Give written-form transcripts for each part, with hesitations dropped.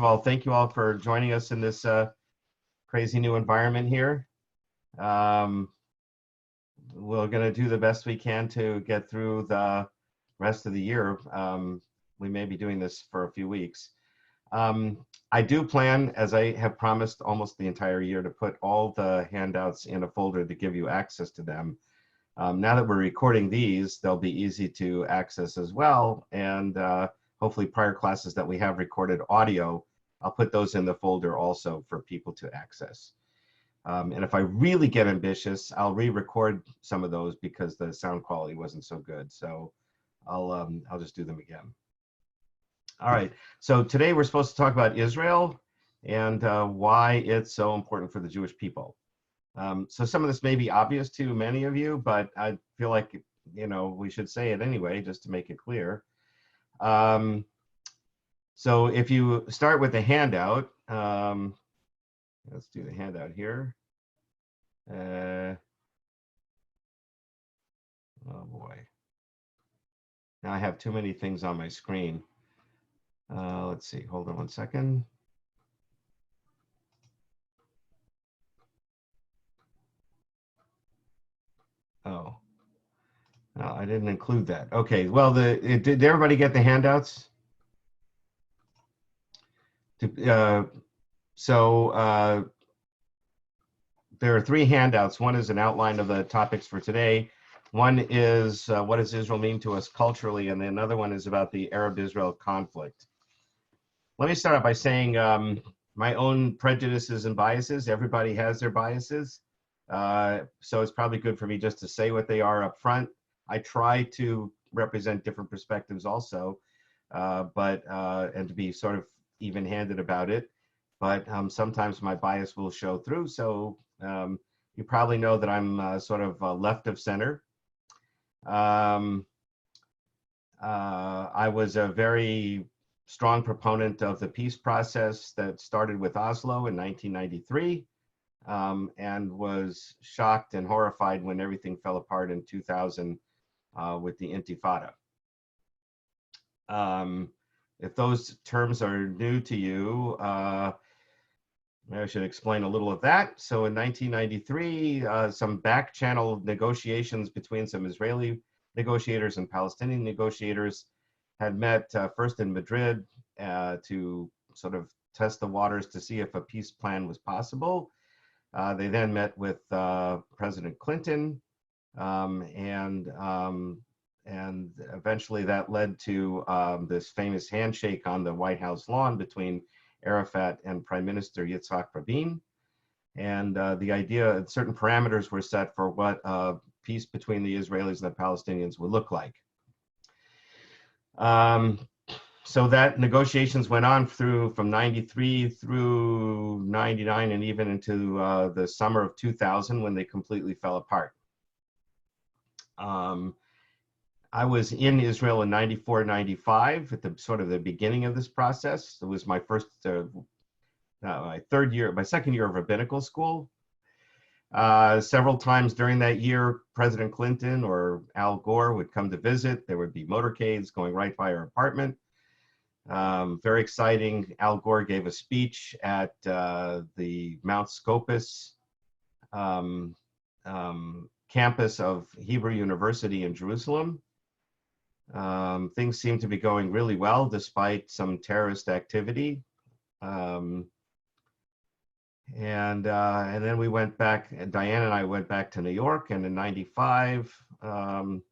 Well, thank you all for joining us in this crazy new environment here. We're going to do the best we can to get through the rest of the year. We may be doing this for a few weeks. I do plan, as I have promised almost the entire year, to put all the handouts in a folder to give you access to them. Now that we're recording these, they'll be easy to access as well. And hopefully prior classes that we have recorded audio, I'll put those in the folder also for people to access. And if I really get ambitious, I'll re-record some of those because the sound quality wasn't so good. So I'll just do them again. All right, so today we're supposed to talk about Israel and why it's so important for the Jewish people. So some of this may be obvious to many of you, but I feel like, you know, we should say it anyway, just to make it clear. So if you start with the handout, let's do the handout here. Oh boy. Now I have too many things on my screen. Let's see, hold on one second. Oh, no, I didn't include that. Okay, well, did everybody get the handouts? There are three handouts. One is an outline of the topics for today. One is what does Israel mean to us culturally, and then another one is about the Arab-Israel conflict. Let me start out by saying my own prejudices and biases. Everybody has their biases. So it's probably good for me just to say what they are up front. I try to represent different perspectives also, and to be sort of even-handed about it. But sometimes my bias will show through. So you probably know that I'm sort of left of center. I was a very strong proponent of the peace process that started with Oslo in 1993, and was shocked and horrified when everything fell apart in 2000 with the Intifada. If those terms are new to you, I should explain a little of that. So in 1993, some back channel negotiations between some Israeli negotiators and Palestinian negotiators had met first in Madrid to sort of test the waters to see if a peace plan was possible. They then met with President Clinton, and eventually that led to this famous handshake on the White House lawn between Arafat and Prime Minister Yitzhak Rabin. And the idea, certain parameters were set for what peace between the Israelis and the Palestinians would look like. So that negotiations went on from 93 through 99 and even into the summer of 2000 when they completely fell apart. I was in Israel in 94, 95 at the sort of the beginning of this process. It was my my second year of rabbinical school. Several times during that year, President Clinton or Al Gore would come to visit. There would be motorcades going right by our apartment. Very exciting. Al Gore gave a speech at the Mount Scopus campus of Hebrew University in Jerusalem. Things seemed to be going really well despite some terrorist activity. And then we went back, Diane and I went back to New York, and in 95, Prime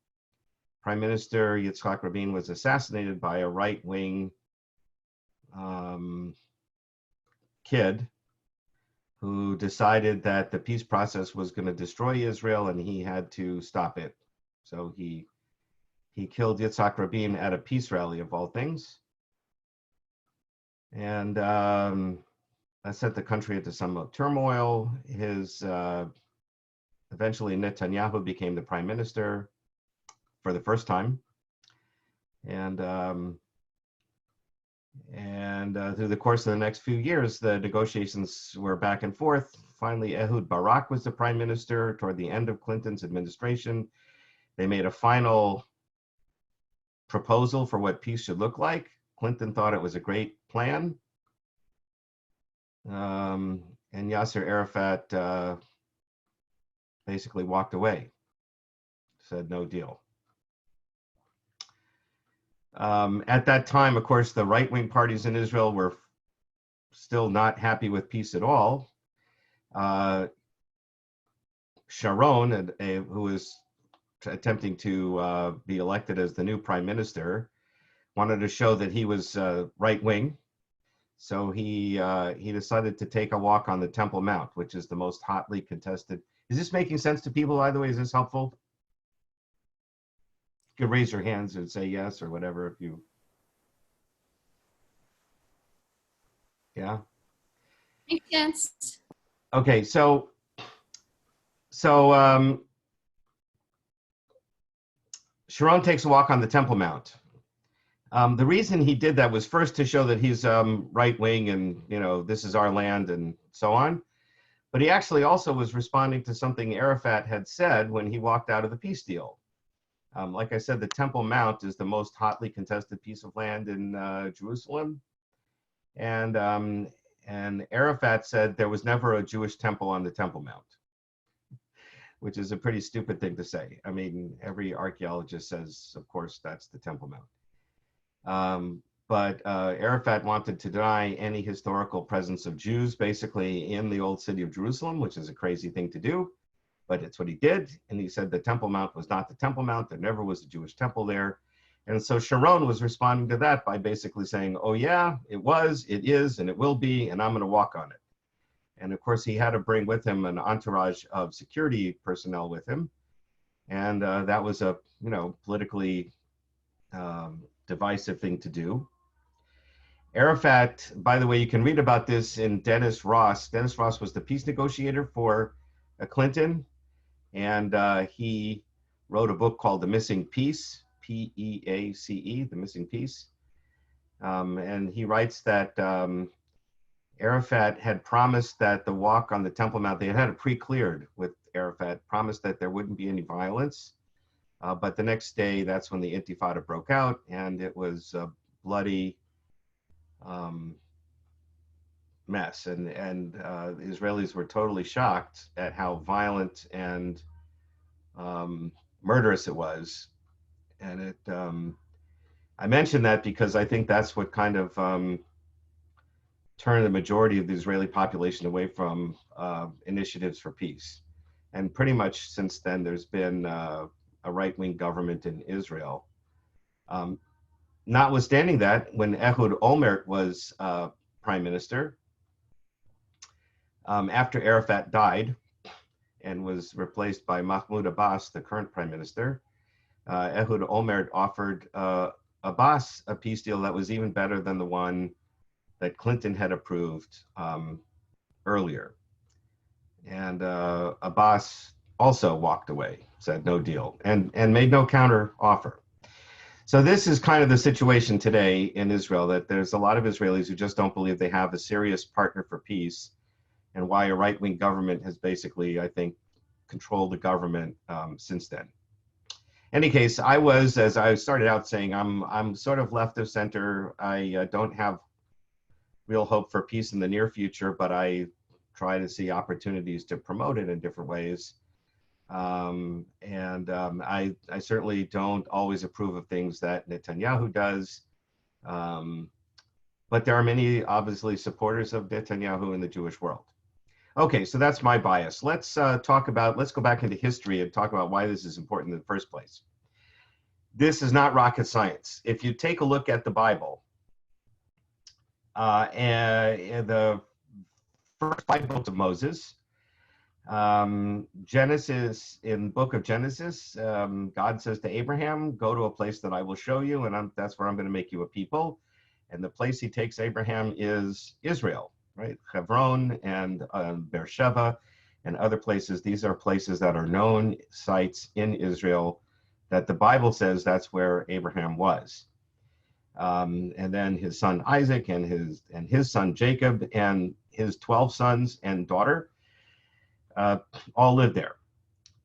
Minister Yitzhak Rabin was assassinated by a right-wing kid who decided that the peace process was going to destroy Israel and he had to stop it. So he killed Yitzhak Rabin at a peace rally of all things. And that set the country into some turmoil. Eventually Netanyahu became the prime minister for the first time. And through the course of the next few years, the negotiations were back and forth. Finally, Ehud Barak was the prime minister toward the end of Clinton's administration. They made a final proposal for what peace should look like. Clinton thought it was a great plan. and Yasser Arafat basically walked away, said no deal. At that time, of course, the right-wing parties in Israel were still not happy with peace at all. Sharon, who was attempting to be elected as the new prime minister, wanted to show that he was right-wing. So he decided to take a walk on the Temple Mount, which is the most hotly contested. Is this making sense to people, by the way? Is this helpful? You could raise your hands and say yes or whatever if you, yeah. Makes sense. Okay, so Sharon takes a walk on the Temple Mount. The reason he did that was first to show that he's right-wing and, you know, this is our land and so on. But he actually also was responding to something Arafat had said when he walked out of the peace deal. Like I said, the Temple Mount is the most hotly contested piece of land in Jerusalem. And Arafat said there was never a Jewish temple on the Temple Mount, which is a pretty stupid thing to say. I mean, every archaeologist says, of course, that's the Temple Mount. But Arafat wanted to deny any historical presence of Jews basically in the old city of Jerusalem, which is a crazy thing to do, but it's what he did. And he said the Temple Mount was not the Temple Mount. There never was a Jewish temple there. And so Sharon was responding to that by basically saying, oh yeah, it was, it is, and it will be, and I'm going to walk on it. And of course, he had to bring with him an entourage of security personnel with him. And that was a, you know, politically divisive thing to do. Arafat, by the way, you can read about this in Dennis Ross. Dennis Ross was the peace negotiator for Clinton, and he wrote a book called The Missing Piece, P-E-A-C-E, The Missing Piece. And he writes that Arafat had promised that the walk on the Temple Mount, they had it pre-cleared with Arafat, promised that there wouldn't be any violence. But the next day, that's when the Intifada broke out, and it was a bloody mess. And the Israelis were totally shocked at how violent and murderous it was. And it, I mention that because I think that's what kind of turned the majority of the Israeli population away from initiatives for peace. And pretty much since then, there's been a right-wing government in Israel. Notwithstanding that, when Ehud Olmert was prime minister, after Arafat died and was replaced by Mahmoud Abbas, the current prime minister, Ehud Olmert offered Abbas a peace deal that was even better than the one that Clinton had approved earlier. And Abbas also walked away, said no deal, and made no counter offer. So this is kind of the situation today in Israel, that there's a lot of Israelis who just don't believe they have a serious partner for peace, and why a right-wing government has basically, I think, controlled the government since then. In any case, I was, as I started out saying, I'm sort of left of center. I don't have real hope for peace in the near future, but I try to see opportunities to promote it in different ways. I certainly don't always approve of things that Netanyahu does, but there are many obviously supporters of Netanyahu in the Jewish world. Okay, so that's my bias. Let's go back into history and talk about why this is important in the first place. This is not rocket science. If you take a look at the Bible, and the first 5 books of Moses, Genesis, in book of Genesis, God says to Abraham, go to a place that I will show you, and that's where I'm going to make you a people. And the place he takes Abraham is Israel, right? Hebron and Beersheba and other places. These are places that are known sites in Israel that the Bible says that's where Abraham was. And then his son Isaac and his son Jacob and his 12 sons and daughter all lived there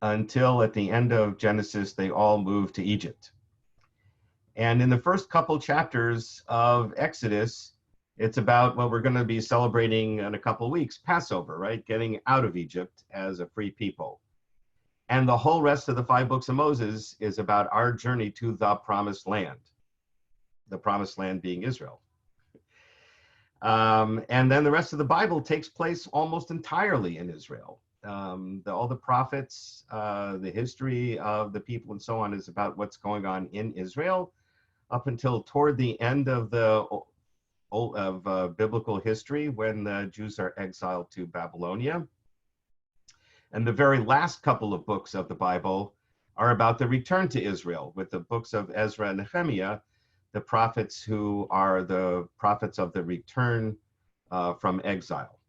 until at the end of Genesis, they all moved to Egypt. And in the first couple chapters of Exodus, It's about what we're going to be celebrating in a couple of weeks, Passover, right? Getting out of Egypt as a free people. And the whole rest of the 5 books of Moses is about our journey to the promised land, the promised land being Israel. And then the rest of the Bible takes place almost entirely in Israel. All the prophets, the history of the people and so on is about what's going on in Israel up until toward the end of biblical history when the Jews are exiled to Babylonia. And the very last couple of books of the Bible are about the return to Israel, with the books of Ezra and Nehemiah, the prophets who are the prophets of the return from exile.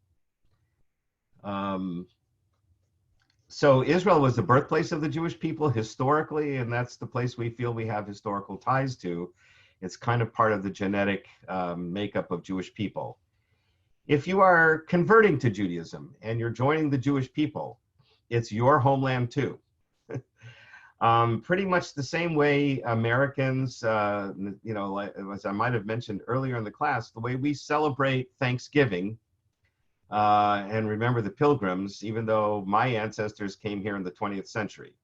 So Israel was the birthplace of the Jewish people historically, and that's the place we feel we have historical ties to. It's kind of part of the genetic makeup of Jewish people. If you are converting to Judaism and you're joining the Jewish people, it's your homeland too. Pretty much the same way Americans, as I might have mentioned earlier in the class, the way we celebrate Thanksgiving and remember the Pilgrims, even though my ancestors came here in the 20th century.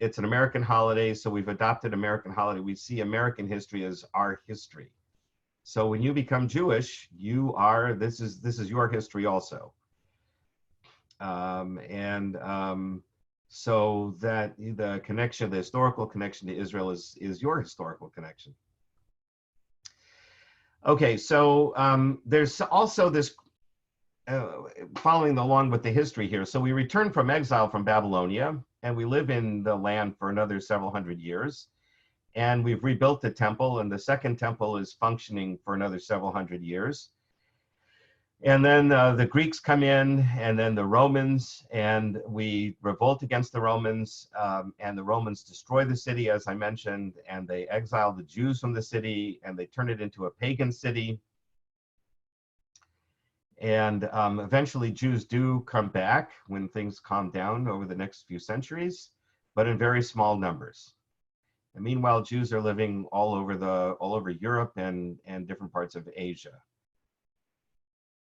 It's an American holiday, so we've adopted American holiday. We see American history as our history. So when you become Jewish, this is your history also. So that the connection, the historical connection to Israel is your historical connection. Okay, so there's also this, following along with the history here. So we return from exile from Babylonia, and we live in the land for another several hundred years. And we've rebuilt the temple, and the second temple is functioning for another several hundred years. And then the Greeks come in, and then the Romans, and we revolt against the Romans, and the Romans destroy the city, as I mentioned, and they exile the Jews from the city, and they turn it into a pagan city. And eventually Jews do come back when things calm down over the next few centuries, but in very small numbers. And meanwhile, Jews are living all over Europe and different parts of Asia.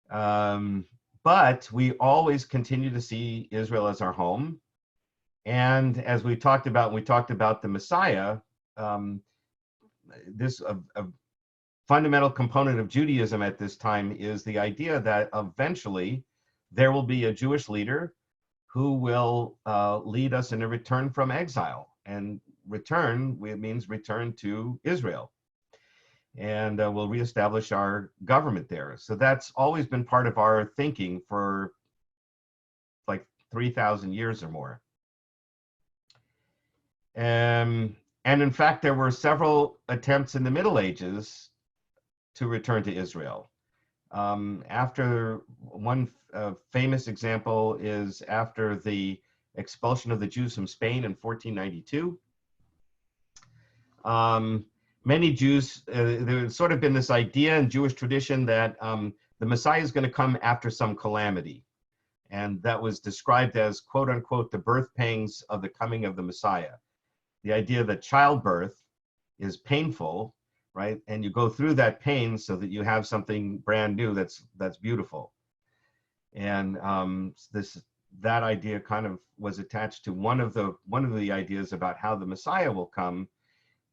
But we always continue to see Israel as our home. And as we talked about the Messiah, this a fundamental component of Judaism at this time is the idea that eventually there will be a Jewish leader who will lead us in a return from exile. And return means return to Israel. And we'll reestablish our government there. So that's always been part of our thinking for like 3,000 years or more. And in fact, there were several attempts in the Middle Ages to return to Israel. After one famous example is after the expulsion of the Jews from Spain in 1492. Many Jews, there's sort of been this idea in Jewish tradition that the Messiah is going to come after some calamity. And that was described as, quote unquote, the birth pangs of the coming of the Messiah. The idea that childbirth is painful, right? And you go through that pain so that you have something brand new that's beautiful. And that idea kind of was attached to one of the ideas about how the Messiah will come,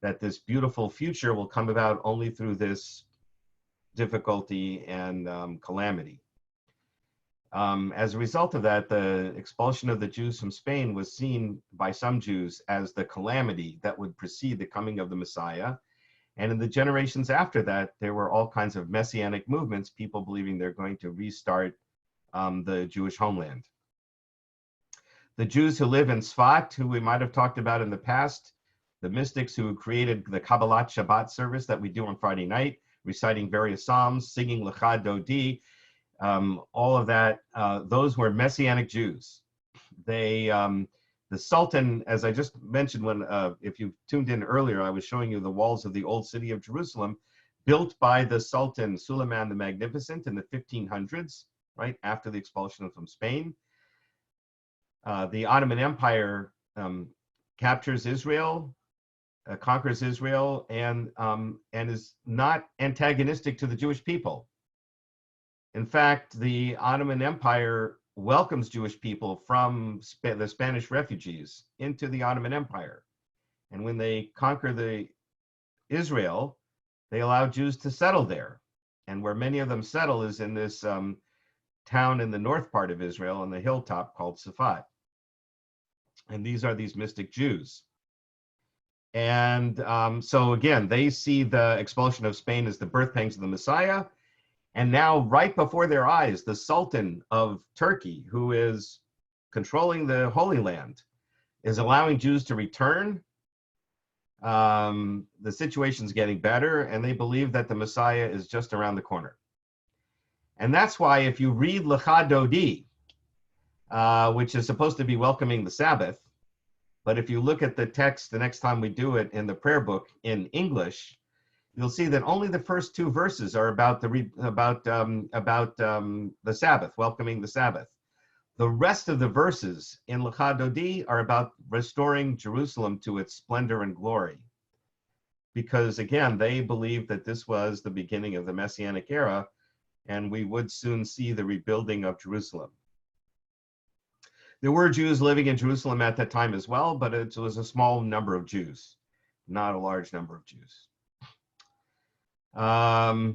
that this beautiful future will come about only through this difficulty and calamity. As a result of that, the expulsion of the Jews from Spain was seen by some Jews as the calamity that would precede the coming of the Messiah. And in the generations after that, there were all kinds of messianic movements, people believing they're going to restart the Jewish homeland. The Jews who live in Sfat, who we might have talked about in the past, the mystics who created the Kabbalat Shabbat service that we do on Friday night, reciting various psalms, singing Lecha Dodi, all of that, those were Messianic Jews. The Sultan, as I just mentioned, if you tuned in earlier, I was showing you the walls of the old city of Jerusalem, built by the Sultan Suleiman the Magnificent in the 1500s, right after the expulsion from Spain. The Ottoman Empire captures Israel conquers Israel and is not antagonistic to the Jewish people. In fact, the Ottoman Empire welcomes Jewish people from the Spanish refugees into the Ottoman Empire. And when they conquer Israel, they allow Jews to settle there. And where many of them settle is in this town in the north part of Israel on the hilltop called Safat. And these are these mystic Jews. And so again, they see the expulsion of Spain as the birth pangs of the Messiah. And now, right before their eyes, the Sultan of Turkey, who is controlling the Holy Land, is allowing Jews to return. The situation's getting better, and they believe that the Messiah is just around the corner. And that's why if you read Lecha Dodi, which is supposed to be welcoming the Sabbath, but if you look at the text the next time we do it in the prayer book in English, you'll see that only the first two verses are about the Sabbath, welcoming the Sabbath. The rest of the verses in Lecha Dodi are about restoring Jerusalem to its splendor and glory. Because again, they believed that this was the beginning of the Messianic era, and we would soon see the rebuilding of Jerusalem. There were Jews living in Jerusalem at that time as well, but it was a small number of Jews, not a large number of Jews. So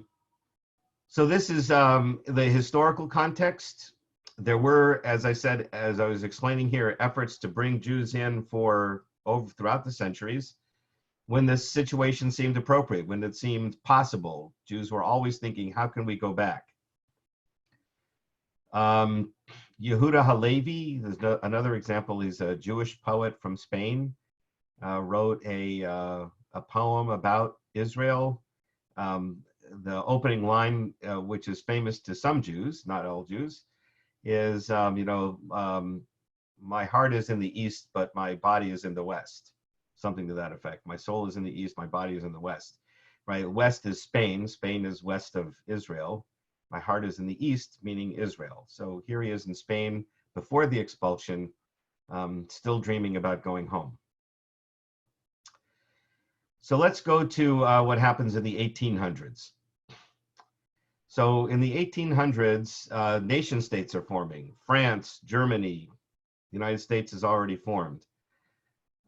this is the historical context. There were, as I said, as I was explaining here, efforts to bring Jews in throughout the centuries when this situation seemed appropriate, when it seemed possible. Jews were always thinking, how can we go back? Yehuda Halevi, another example, he's a Jewish poet from Spain, wrote a poem about Israel. The opening line, which is famous to some Jews, not all Jews, is, my heart is in the east, but my body is in the west. Something to that effect. My soul is in the east, my body is in the west. Right? West is Spain. Spain is west of Israel. My heart is in the east, meaning Israel. So here he is in Spain before the expulsion, still dreaming about going home. So let's go to what happens in the 1800s. So in the 1800s, nation states are forming. France, Germany, the United States is already formed.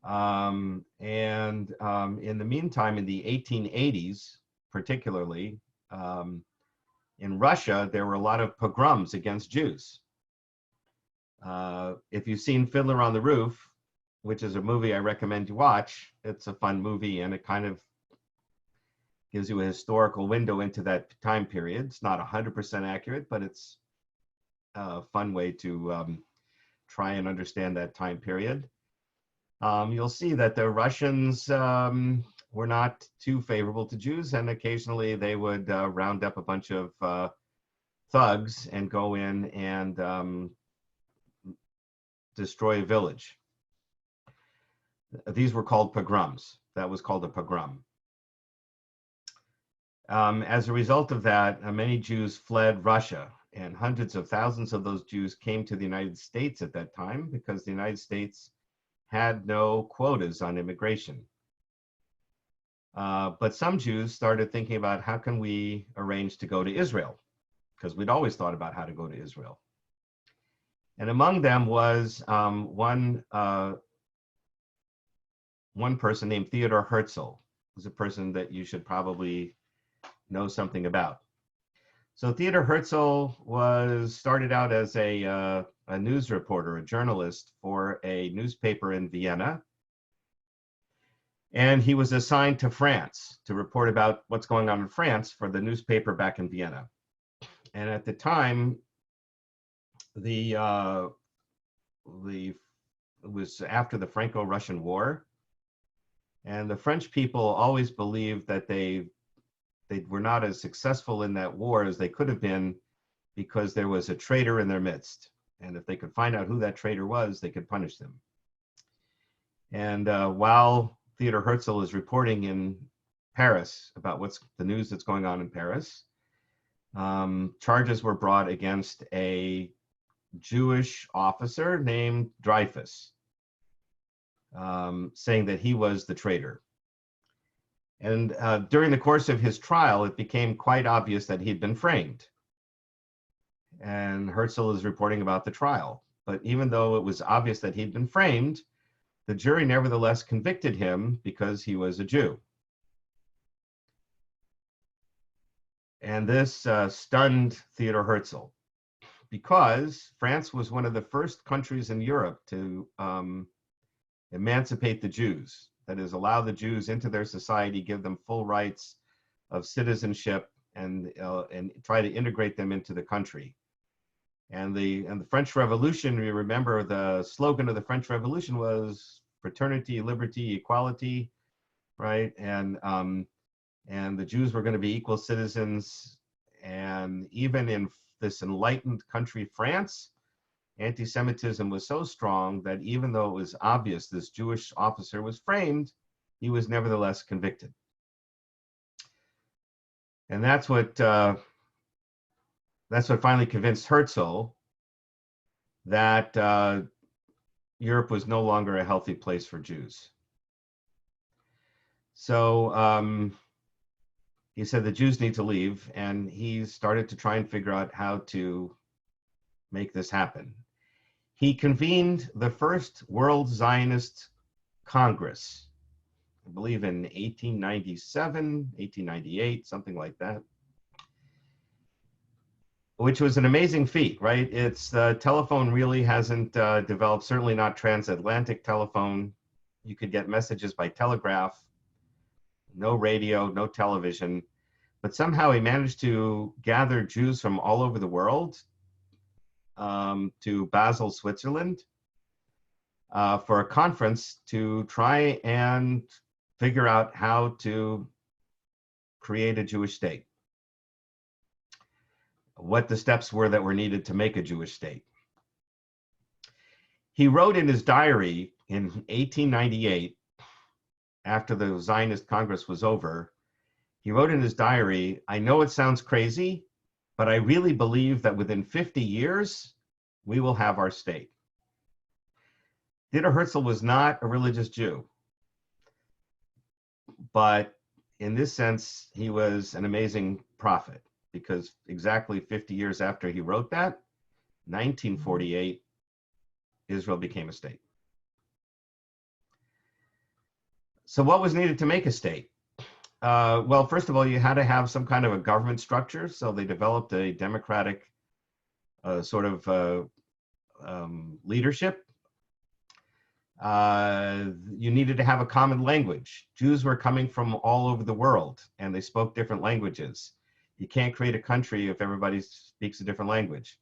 In the meantime, in the 1880s, particularly, in Russia, there were a lot of pogroms against Jews. If you've seen Fiddler on the Roof, which is a movie I recommend you watch, it's a fun movie and it kind of gives you a historical window into that time period. It's not 100% accurate, but it's a fun way to try and understand that time period. You'll see that the Russians were not too favorable to Jews, and occasionally they would round up a bunch of thugs and go in and destroy a village. These were called pogroms. That was called a pogrom. As a result of that, many Jews fled Russia, and hundreds of thousands of those Jews came to the United States at that time because the United States had no quotas on immigration. But some Jews started thinking about how can we arrange to go to Israel, because we'd always thought about how to go to Israel. And among them was one person named Theodor Herzl, who's a person that you should probably know something about. So Theodor Herzl started out as a news reporter, a journalist for a newspaper in Vienna. And he was assigned to France to report about what's going on in France for the newspaper back in Vienna. And at the time, it was after the Franco-Russian War. And the French people always believed that they were not as successful in that war as they could have been because there was a traitor in their midst. And if they could find out who that traitor was, they could punish them. And while Theodor Herzl is reporting in Paris about what's the news that's going on in Paris, charges were brought against a Jewish officer named Dreyfus, saying that he was the traitor. And during the course of his trial, it became quite obvious that he'd been framed. And Herzl is reporting about the trial. But even though it was obvious that he'd been framed, the jury nevertheless convicted him because he was a Jew. And this stunned Theodor Herzl, because France was one of the first countries in Europe to emancipate the Jews. That is, allow the Jews into their society, give them full rights of citizenship, and try to integrate them into the country. And the French Revolution, we remember the slogan of the French Revolution was fraternity, liberty, equality, right? And the Jews were going to be equal citizens. And even in this enlightened country, France, anti-Semitism was so strong that even though it was obvious this Jewish officer was framed, he was nevertheless convicted. And that's what finally convinced Herzl that Europe was no longer a healthy place for Jews. So he said the Jews need to leave, and he started to try and figure out how to make this happen. He convened the first World Zionist Congress, I believe in 1897, 1898, something like that, which was an amazing feat, right? It's the telephone really hasn't developed, certainly not transatlantic telephone. You could get messages by telegraph, no radio, no television, but somehow he managed to gather Jews from all over the world to Basel, Switzerland, for a conference to try and figure out how to create a Jewish state, what the steps were that were needed to make a Jewish state. He wrote in his diary in 1898, after the Zionist Congress was over, he wrote in his diary, "I know it sounds crazy, but I really believe that within 50 years, we will have our state." Theodor Herzl was not a religious Jew, but in this sense, he was an amazing prophet, because exactly 50 years after he wrote that, 1948, Israel became a state. So what was needed to make a state? Well, first of all, you had to have some kind of a government structure. So they developed a democratic sort of leadership. You needed to have a common language. Jews were coming from all over the world, and they spoke different languages. You can't create a country if everybody speaks a different language.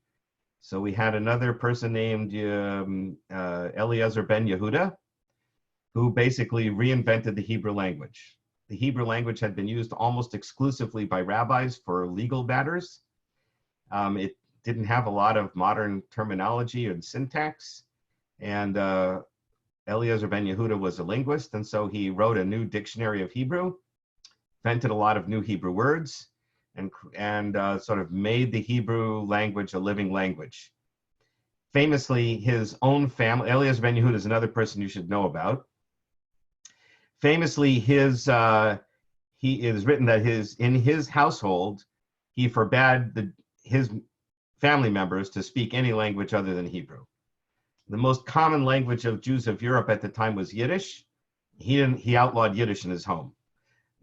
So we had another person named Eliezer ben Yehuda, who basically reinvented the Hebrew language. The Hebrew language had been used almost exclusively by rabbis for legal matters. It didn't have a lot of modern terminology and syntax. And Eliezer ben Yehuda was a linguist, and so he wrote a new dictionary of Hebrew, invented a lot of new Hebrew words, and sort of made the Hebrew language a living language. Famously, his own family, Eliezer ben Yehuda is another person you should know about. Famously, he is written that in his household, he forbade his family members to speak any language other than Hebrew. The most common language of Jews of Europe at the time was Yiddish. He outlawed Yiddish in his home.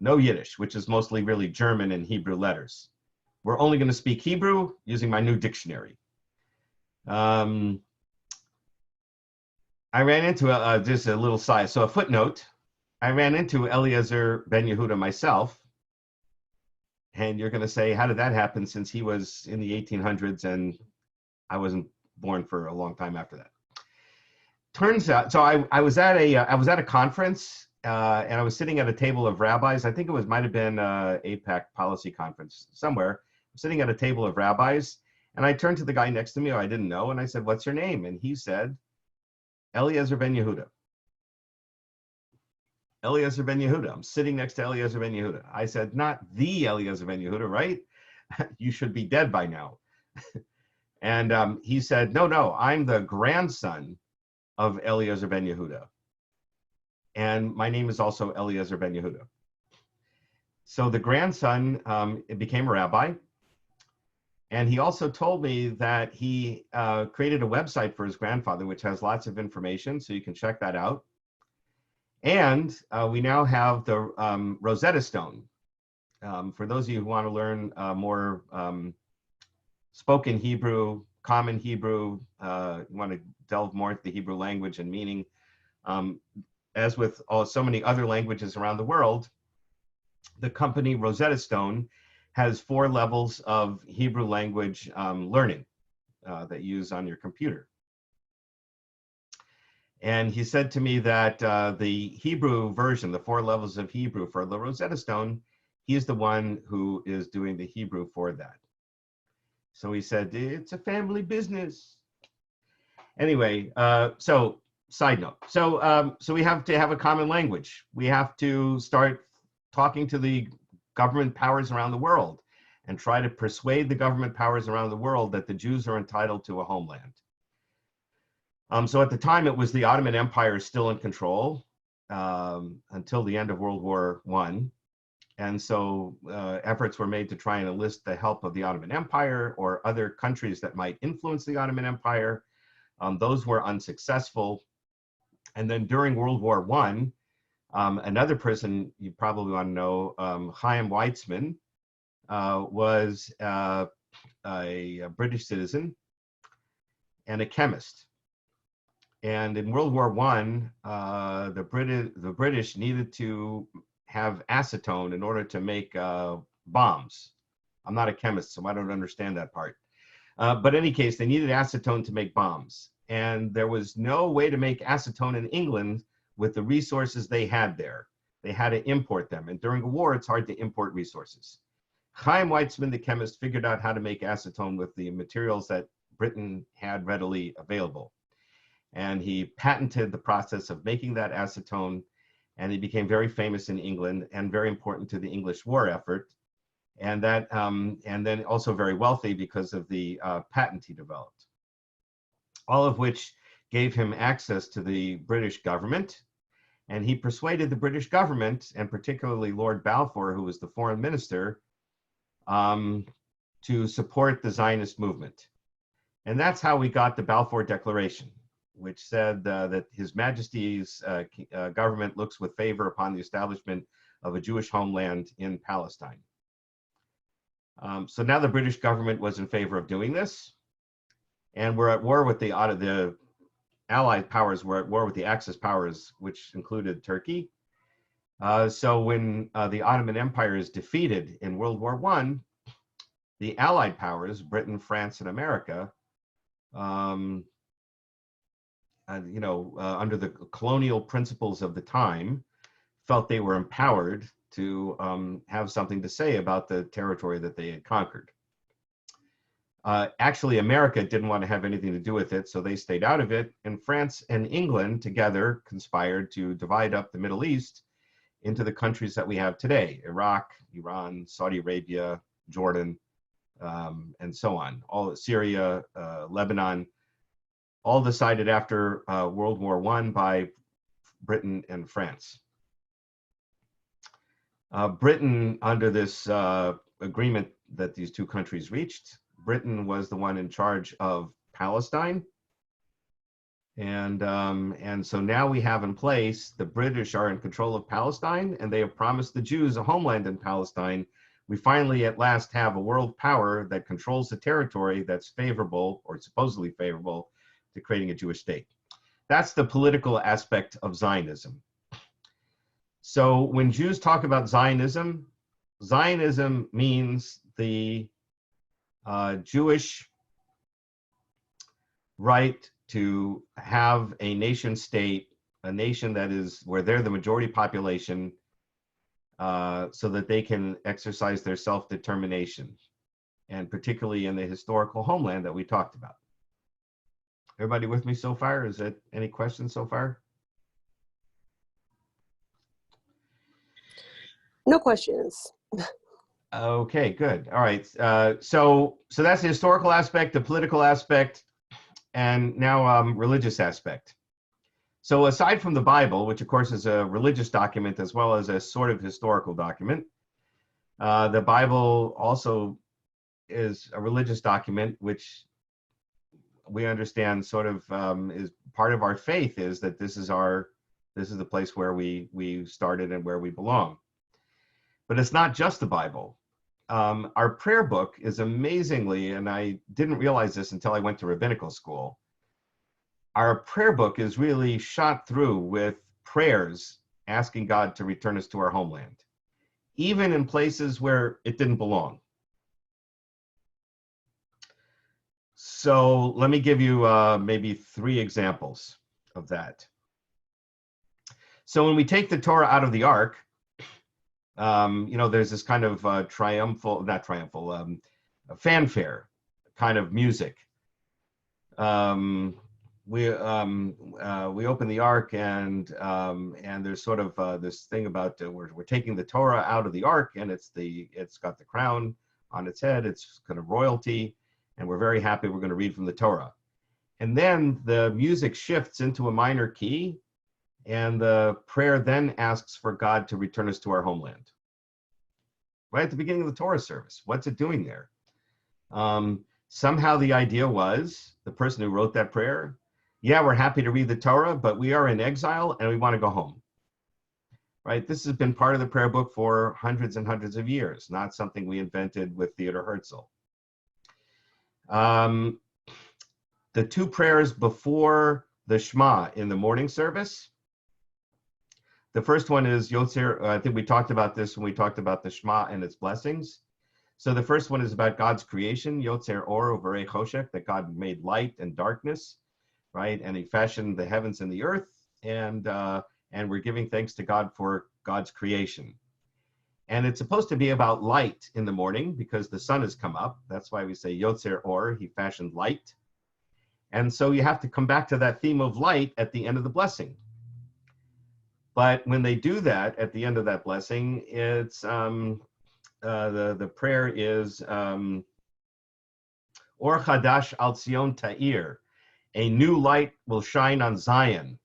No Yiddish, which is mostly really German and Hebrew letters. We're only going to speak Hebrew using my new dictionary. I ran into just a little side, so a footnote. I ran into Eliezer ben Yehuda myself, and you're going to say, how did that happen, since he was in the 1800s and I wasn't born for a long time after that? Turns out, so I was at a conference, and I was sitting at a table of rabbis. I think it might have been APAC policy conference somewhere. I'm sitting at a table of rabbis, and I turned to the guy next to me who I didn't know, and I said, "What's your name?" And he said, "Eliezer ben Yehuda." Eliezer ben Yehuda. I'm sitting next to Eliezer ben Yehuda. I said, "Not the Eliezer ben Yehuda, right? You should be dead by now." And he said, no, I'm the grandson of Eliezer ben Yehuda. And my name is also Eliezer ben Yehuda. So the grandson became a rabbi. And he also told me that he created a website for his grandfather, which has lots of information, so you can check that out. And we now have the Rosetta Stone. For those of you who want to learn more spoken Hebrew, common Hebrew, you want to delve more into the Hebrew language and meaning, as with so many other languages around the world, the company Rosetta Stone has 4 levels of Hebrew language learning that you use on your computer. And he said to me that the Hebrew version, the 4 levels of Hebrew for the Rosetta Stone, he's the one who is doing the Hebrew for that. So he said, it's a family business. Anyway, so side note. So we have to have a common language. We have to start talking to the government powers around the world and try to persuade the government powers around the world that the Jews are entitled to a homeland. So at the time, it was the Ottoman Empire still in control until the end of World War I. And so efforts were made to try and enlist the help of the Ottoman Empire or other countries that might influence the Ottoman Empire. Those were unsuccessful. And then during World War I, another person you probably want to know, Chaim Weizmann, was a British citizen and a chemist. And in World War I, the British needed to have acetone in order to make bombs. I'm not a chemist, so I don't understand that part. But in any case, they needed acetone to make bombs. And there was no way to make acetone in England with the resources they had there. They had to import them. And during a war, it's hard to import resources. Chaim Weizmann, the chemist, figured out how to make acetone with the materials that Britain had readily available. And he patented the process of making that acetone, and he became very famous in England and very important to the English war effort. And that, and then also very wealthy because of the patent he developed. All of which gave him access to the British government. And he persuaded the British government, and particularly Lord Balfour, who was the foreign minister, to support the Zionist movement. And that's how we got the Balfour Declaration, which said that His Majesty's government looks with favor upon the establishment of a Jewish homeland in Palestine. So now the British government was in favor of doing this, and we're at war with the Allied powers, were at war with the Axis powers, which included Turkey. So when the Ottoman Empire is defeated in World War I, the Allied powers, Britain, France, and America, under the colonial principles of the time, felt they were empowered to have something to say about the territory that they had conquered. Actually, America didn't want to have anything to do with it, so they stayed out of it. And France and England together conspired to divide up the Middle East into the countries that we have today: Iraq, Iran, Saudi Arabia, Jordan, and so on. All Syria, Lebanon, all decided after World War I by Britain and France. Britain, under this agreement that these two countries reached, Britain was the one in charge of Palestine. And so now we have in place, the British are in control of Palestine, and they have promised the Jews a homeland in Palestine. We finally at last have a world power that controls the territory that's favorable, or supposedly favorable, to creating a Jewish state. That's the political aspect of Zionism. So when Jews talk about Zionism, Zionism means the Jewish right to have a nation state, a nation that is where they're the majority population, so that they can exercise their self-determination, and particularly in the historical homeland that we talked about. Everybody with me so far? Is it any questions so far? No questions. Okay, good. All right. So that's the historical aspect, the political aspect, and now religious aspect. So aside from the Bible, which of course is a religious document as well as a sort of historical document, The Bible also is a religious document, which we understand sort of is part of our faith, is that this is the place where we started and where we belong. But it's not just the Bible. Our prayer book is amazingly, and I didn't realize this until I went to rabbinical school, our prayer book is really shot through with prayers asking God to return us to our homeland, even in places where it didn't belong. So let me give you maybe 3 examples of that. So when we take the Torah out of the ark, there's this kind of fanfare kind of music. We open the ark, and there's sort of this thing about we're taking the Torah out of the ark, and it's got the crown on its head. It's kind of royalty, and we're very happy we're going to read from the Torah. And then the music shifts into a minor key, and the prayer then asks for God to return us to our homeland. Right at the beginning of the Torah service, what's it doing there? Somehow the idea was, the person who wrote that prayer, yeah, we're happy to read the Torah, but we are in exile and we want to go home. Right? This has been part of the prayer book for hundreds and hundreds of years, not something we invented with Theodor Herzl. The 2 prayers before the Shema in the morning service. The first one is Yotzer. I think we talked about this when we talked about the Shema and its blessings. So the first one is about God's creation, Yotzer Or Uvarei Choshech, that God made light and darkness, right? And he fashioned the heavens and the earth, and we're giving thanks to God for God's creation. And it's supposed to be about light in the morning because the sun has come up. That's why we say Yotzer Or, he fashioned light. And so you have to come back to that theme of light at the end of the blessing. But when they do that at the end of that blessing, it's the prayer is Or Chadash al Tzion Ta'ir, a new light will shine on Zion.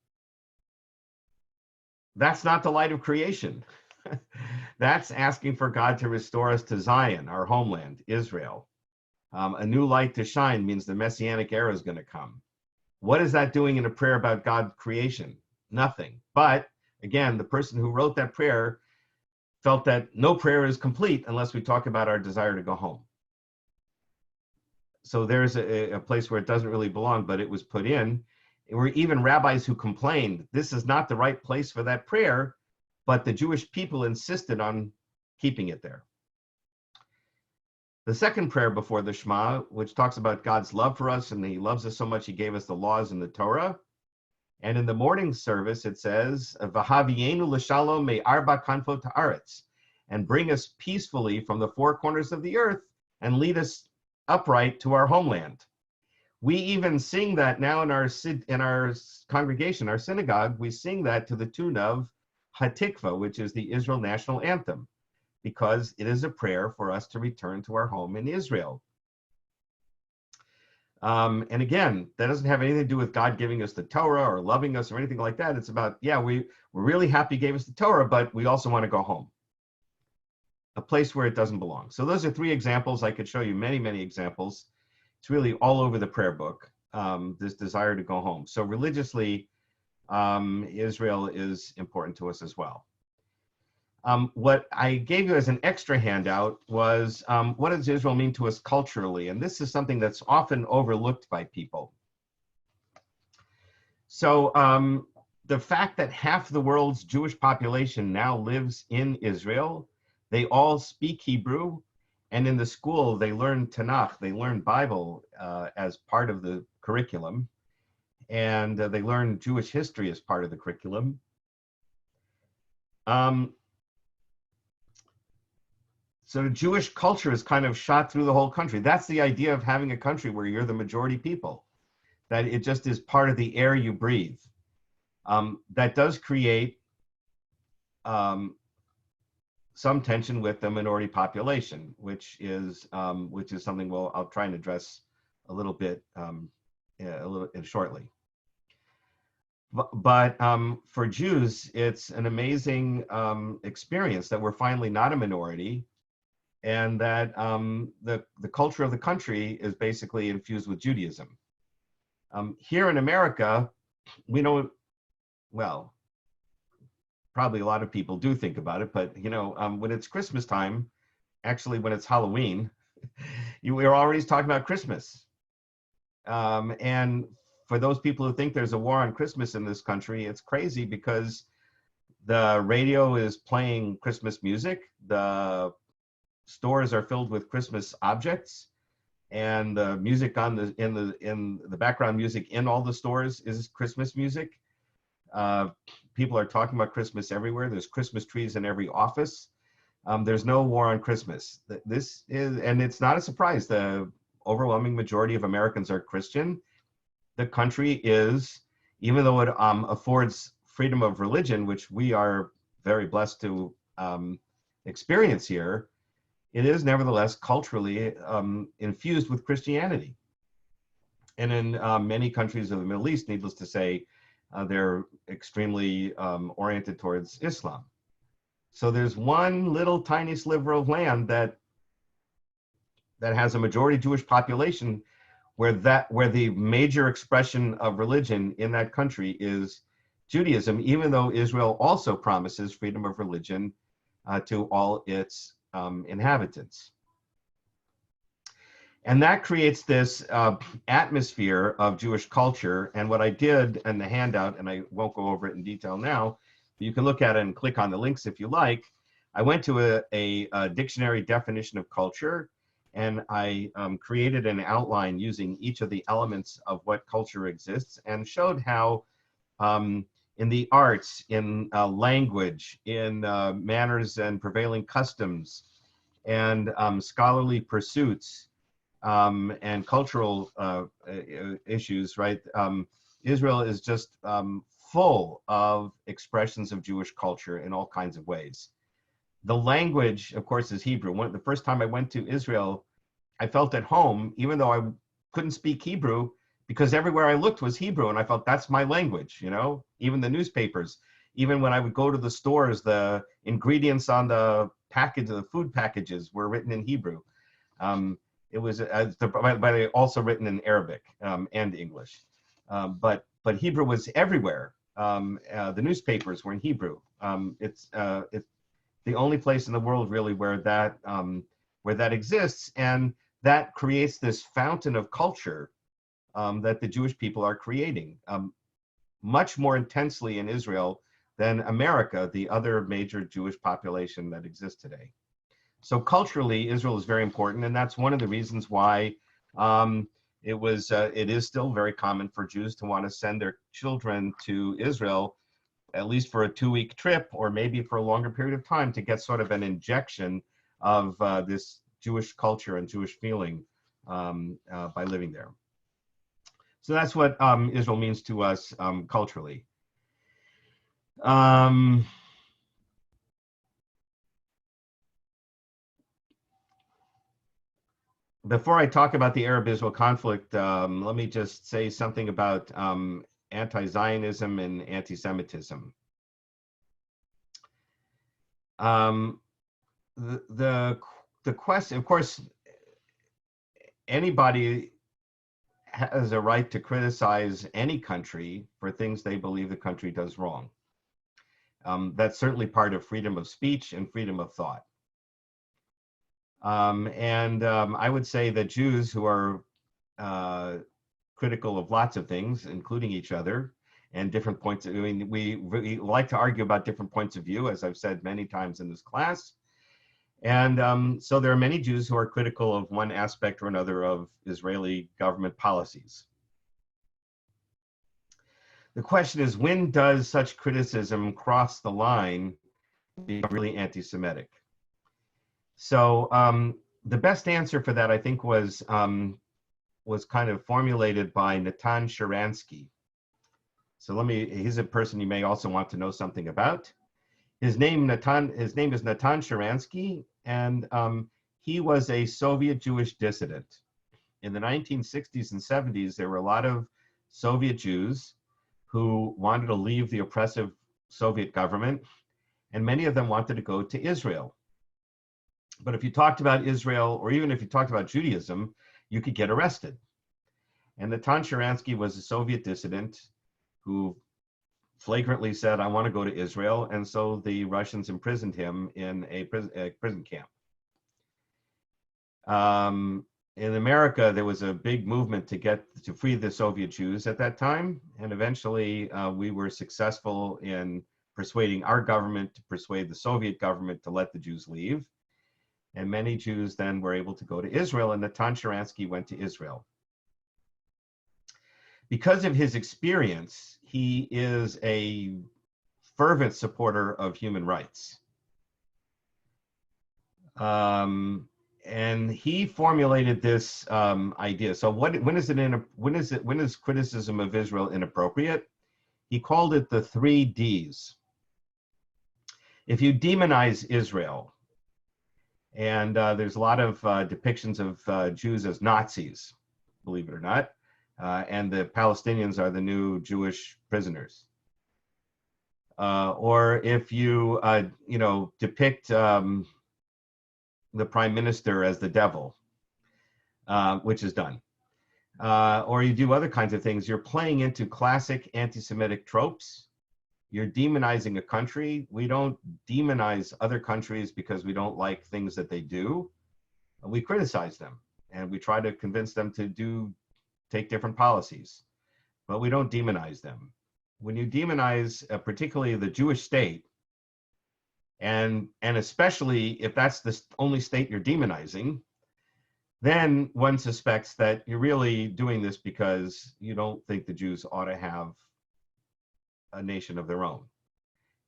That's not the light of creation. That's asking for God to restore us to Zion, our homeland, Israel. A new light to shine means the Messianic era is going to come. What is that doing in a prayer about God's creation? Nothing. But again, the person who wrote that prayer felt that no prayer is complete unless we talk about our desire to go home. So there's a place where it doesn't really belong, but it was put in. There were even rabbis who complained, this is not the right place for that prayer, but the Jewish people insisted on keeping it there. The second prayer before the Shema, which talks about God's love for us, and he loves us so much he gave us the laws and the Torah. And in the morning service, it says, V'havienu l'shalom me'arba kanfot haaretz, and bring us peacefully from the 4 corners of the earth and lead us upright to our homeland. We even sing that now in our congregation, our synagogue. We sing that to the tune of Hatikva, which is the Israel national anthem, because it is a prayer for us to return to our home in Israel. And again, that doesn't have anything to do with God giving us the Torah or loving us or anything like that. It's about, yeah, we're really happy he gave us the Torah, but we also want to go home, a place where it doesn't belong. So those are 3 examples. I could show you many, many examples. It's really all over the prayer book, this desire to go home. So religiously, Israel is important to us as well. What I gave you as an extra handout was, what does Israel mean to us culturally? And this is something that's often overlooked by people. So the fact that half the world's Jewish population now lives in Israel, they all speak Hebrew, and in the school they learn Tanakh, they learn Bible as part of the curriculum, and they learn Jewish history as part of the curriculum. So Jewish culture is kind of shot through the whole country. That's the idea of having a country where you're the majority people, that it just is part of the air you breathe. That does create some tension with the minority population, which is something I'll try and address a little bit shortly. But for Jews, it's an amazing experience that we're finally not a minority, and that the culture of the country is basically infused with Judaism. Here in America, we don't, well, probably a lot of people do think about it, but when it's Christmas time, actually when it's Halloween, we're already talking about Christmas. And for those people who think there's a war on Christmas in this country, it's crazy because the radio is playing Christmas music, the stores are filled with Christmas objects, and the music in the background music in all the stores is Christmas music. People are talking about Christmas everywhere. There's Christmas trees in every office. There's no war on Christmas. This is, and it's not a surprise. The overwhelming majority of Americans are Christian. The country is, even though it affords freedom of religion, which we are very blessed to experience here, it is nevertheless culturally infused with Christianity. And in many countries of the Middle East, needless to say, they're extremely oriented towards Islam. So there's one little tiny sliver of land that has a majority Jewish population where the major expression of religion in that country is Judaism, even though Israel also promises freedom of religion to all its inhabitants. And that creates this atmosphere of Jewish culture. And what I did in the handout, and I won't go over it in detail now, but you can look at it and click on the links if you like. I went to a dictionary definition of culture, and I created an outline using each of the elements of what culture exists, and showed how in the arts, in language, in manners and prevailing customs, and scholarly pursuits, and cultural issues, right? Israel is just full of expressions of Jewish culture in all kinds of ways. The language, of course, is Hebrew. The first time I went to Israel, I felt at home, even though I couldn't speak Hebrew, because everywhere I looked was Hebrew, and I felt that's my language, even the newspapers. Even when I would go to the stores, the ingredients on the package, the food packages were written in Hebrew. It was, but also written in Arabic and English. But Hebrew was everywhere. The newspapers were in Hebrew. It's the only place in the world really where that exists, and that creates this fountain of culture that the Jewish people are creating much more intensely in Israel than America, the other major Jewish population that exists today. So culturally, Israel is very important, and that's one of the reasons why it is still very common for Jews to want to send their children to Israel, at least for a 2-week trip, or maybe for a longer period of time, to get sort of an injection of this Jewish culture and Jewish feeling by living there. So that's what Israel means to us culturally. Before I talk about the Arab-Israel conflict, let me just say something about anti-Zionism and anti-Semitism. The question, of course, anybody has a right to criticize any country for things they believe the country does wrong. That's certainly part of freedom of speech and freedom of thought. I would say that Jews who are critical of lots of things, including each other, and different points of, we like to argue about different points of view, as I've said many times in this class. And so there are many Jews who are critical of one aspect or another of Israeli government policies. The question is, when does such criticism cross the line to be really anti-Semitic? So the best answer for that, I think, was kind of formulated by Natan Sharansky. So he's a person you may also want to know something about. His name is Natan Sharansky, and he was a Soviet Jewish dissident. In the 1960s and 70s, there were a lot of Soviet Jews who wanted to leave the oppressive Soviet government, and many of them wanted to go to Israel. But if you talked about Israel, or even if you talked about Judaism, you could get arrested. And Natan Sharansky was a Soviet dissident who flagrantly said, I want to go to Israel. And so the Russians imprisoned him in a prison camp. In America, there was a big movement to free the Soviet Jews at that time. And eventually we were successful in persuading our government to persuade the Soviet government to let the Jews leave. And many Jews then were able to go to Israel, and Natan Sharansky went to Israel. Because of his experience, he is a fervent supporter of human rights. And he formulated this idea. So when is criticism of Israel inappropriate? He called it the 3 Ds. If you demonize Israel, and there's a lot of depictions of Jews as Nazis, believe it or not, and the Palestinians are the new Jewish prisoners. Or if you, depict the prime minister as the devil, which is done. Or you do other kinds of things. You're playing into classic anti-Semitic tropes. You're demonizing a country. We don't demonize other countries because we don't like things that they do. We criticize them, and we try to convince them to take different policies, but we don't demonize them. When you demonize particularly the Jewish state, and especially if that's the only state you're demonizing, then one suspects that you're really doing this because you don't think the Jews ought to have a nation of their own,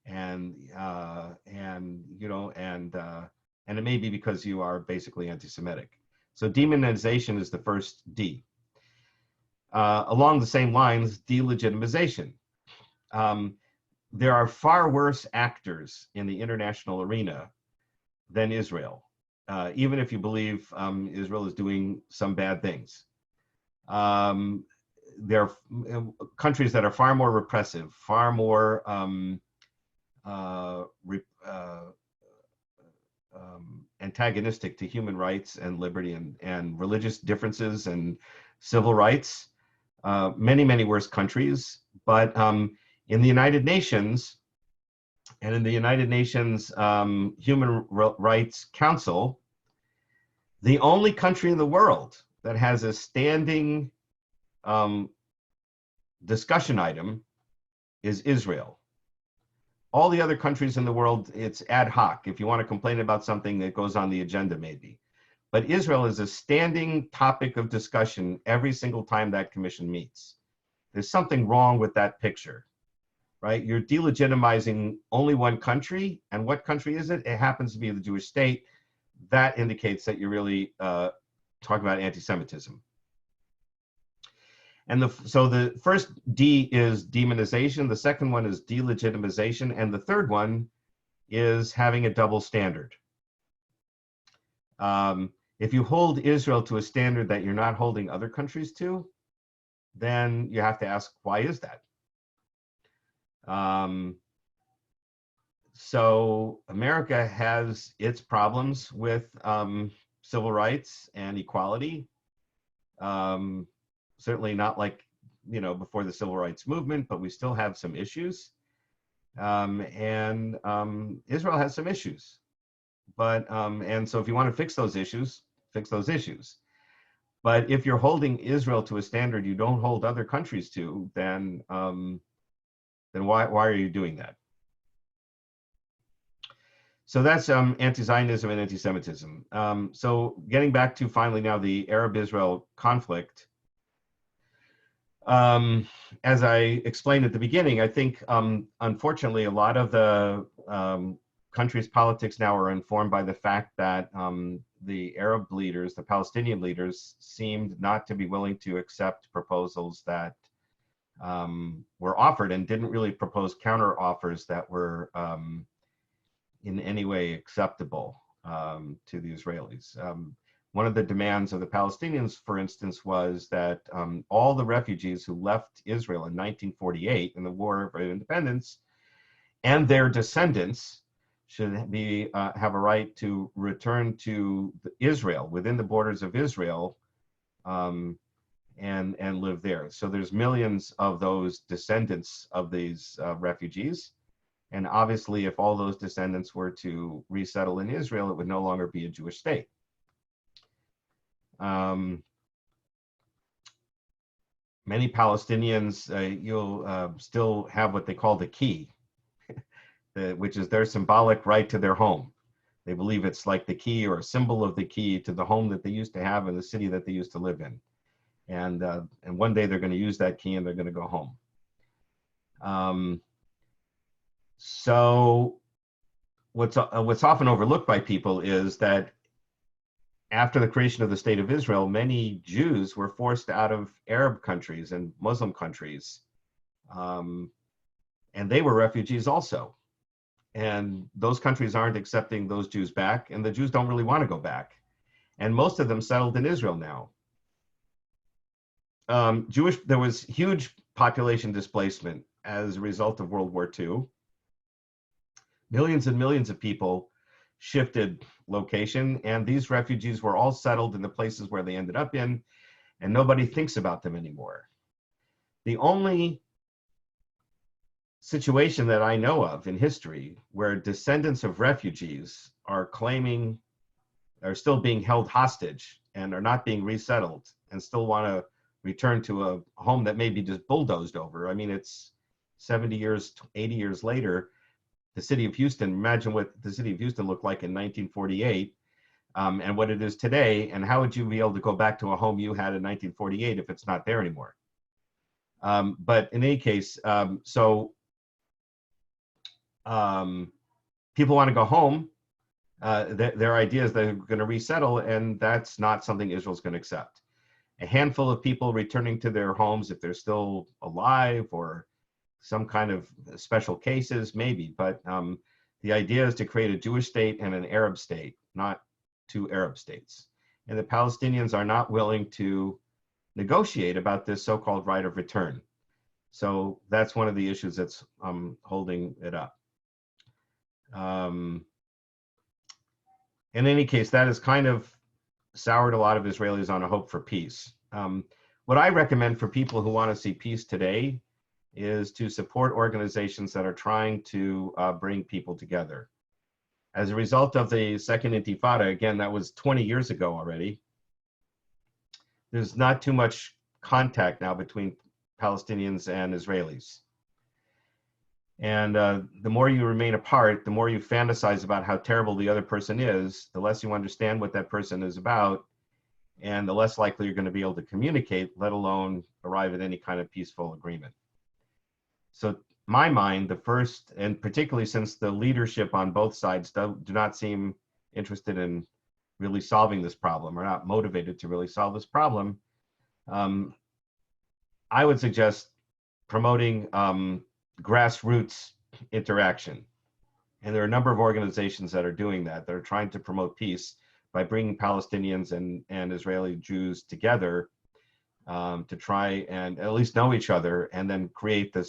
and it may be because you are basically anti-Semitic. So demonization is the first D. Along the same lines, delegitimization. There are far worse actors in the international arena than Israel, even if you believe Israel is doing some bad things. There are countries that are far more repressive, far more antagonistic to human rights and liberty and religious differences and civil rights. Many, many worse countries. But in the United Nations, and in the United Nations Human Rights Council, the only country in the world that has a standing discussion item is Israel. All the other countries in the world, it's ad hoc. If you want to complain about something that goes on the agenda, maybe. But Israel is a standing topic of discussion every single time that commission meets. There's something wrong with that picture, right? You're delegitimizing only one country. And what country is it? It happens to be the Jewish state. That indicates that you're really talking about anti-Semitism. And so the first D is demonization. The second one is delegitimization. And the third one is having a double standard. If you hold Israel to a standard that you're not holding other countries to, then you have to ask, why is that? So America has its problems with civil rights and equality. Certainly not like, before the civil rights movement, but we still have some issues. And Israel has some issues. But, and so if you want to fix those issues, fix those issues. But if you're holding Israel to a standard you don't hold other countries to, then why are you doing that? So that's anti-Zionism and anti-Semitism. So getting back to finally now the Arab-Israel conflict, as I explained at the beginning, I think unfortunately a lot of the country's politics now are informed by the fact that the Arab leaders, the Palestinian leaders, seemed not to be willing to accept proposals that were offered, and didn't really propose counter offers that were in any way acceptable to the Israelis. One of the demands of the Palestinians, for instance, was that all the refugees who left Israel in 1948 in the War of Independence and their descendants should be have a right to return to Israel, within the borders of Israel, and live there. So there's millions of those descendants of these refugees. And obviously, if all those descendants were to resettle in Israel, it would no longer be a Jewish state. Many Palestinians, you'll still have what they call the key, which is their symbolic right to their home. They believe it's like the key or a symbol of the key to the home that they used to have in the city that they used to live in. And one day they're going to use that key and they're going to go home. So what's often overlooked by people is that after the creation of the State of Israel, many Jews were forced out of Arab countries and Muslim countries. And they were refugees also. And those countries aren't accepting those Jews back, and the Jews don't really want to go back. And most of them settled in Israel now. There was huge population displacement as a result of World War II. Millions and millions of people shifted location, and these refugees were all settled in the places where they ended up in, and nobody thinks about them anymore. The only situation that I know of in history where descendants of refugees are still being held hostage and are not being resettled and still want to return to a home that may be just bulldozed over. I mean, it's 70 years, 80 years later. The city of Houston, imagine what the city of Houston looked like in 1948 and what it is today, and how would you be able to go back to a home you had in 1948 if it's not there anymore? But in any case, people want to go home. Their idea is they're going to resettle, and that's not something Israel's going to accept. A handful of people returning to their homes, if they're still alive, or some kind of special cases, maybe. But the idea is to create a Jewish state and an Arab state, not two Arab states. And the Palestinians are not willing to negotiate about this so-called right of return. So that's one of the issues that's holding it up. In any case, that has kind of soured a lot of Israelis on a hope for peace. What I recommend for people who want to see peace today is to support organizations that are trying to bring people together. As a result of the Second Intifada, again, that was 20 years ago already, there's not too much contact now between Palestinians and Israelis. And the more you remain apart, the more you fantasize about how terrible the other person is, the less you understand what that person is about, and the less likely you're going to be able to communicate, let alone arrive at any kind of peaceful agreement. So my mind, the first, and particularly since the leadership on both sides do not seem interested in really solving this problem, or not motivated to really solve this problem, I would suggest promoting grassroots interaction. And there are a number of organizations that are doing that. They're trying to promote peace by bringing Palestinians and Israeli Jews together to try and at least know each other, and then create a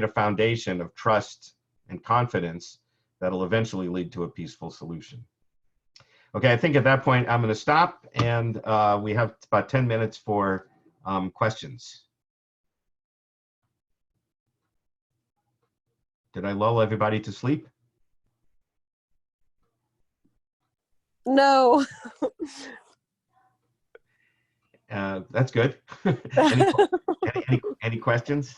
foundation of trust and confidence that'll eventually lead to a peaceful solution. Okay, I think at that point I'm going to stop, and we have about 10 minutes for questions. Did I lull everybody to sleep? No. That's good. Any questions?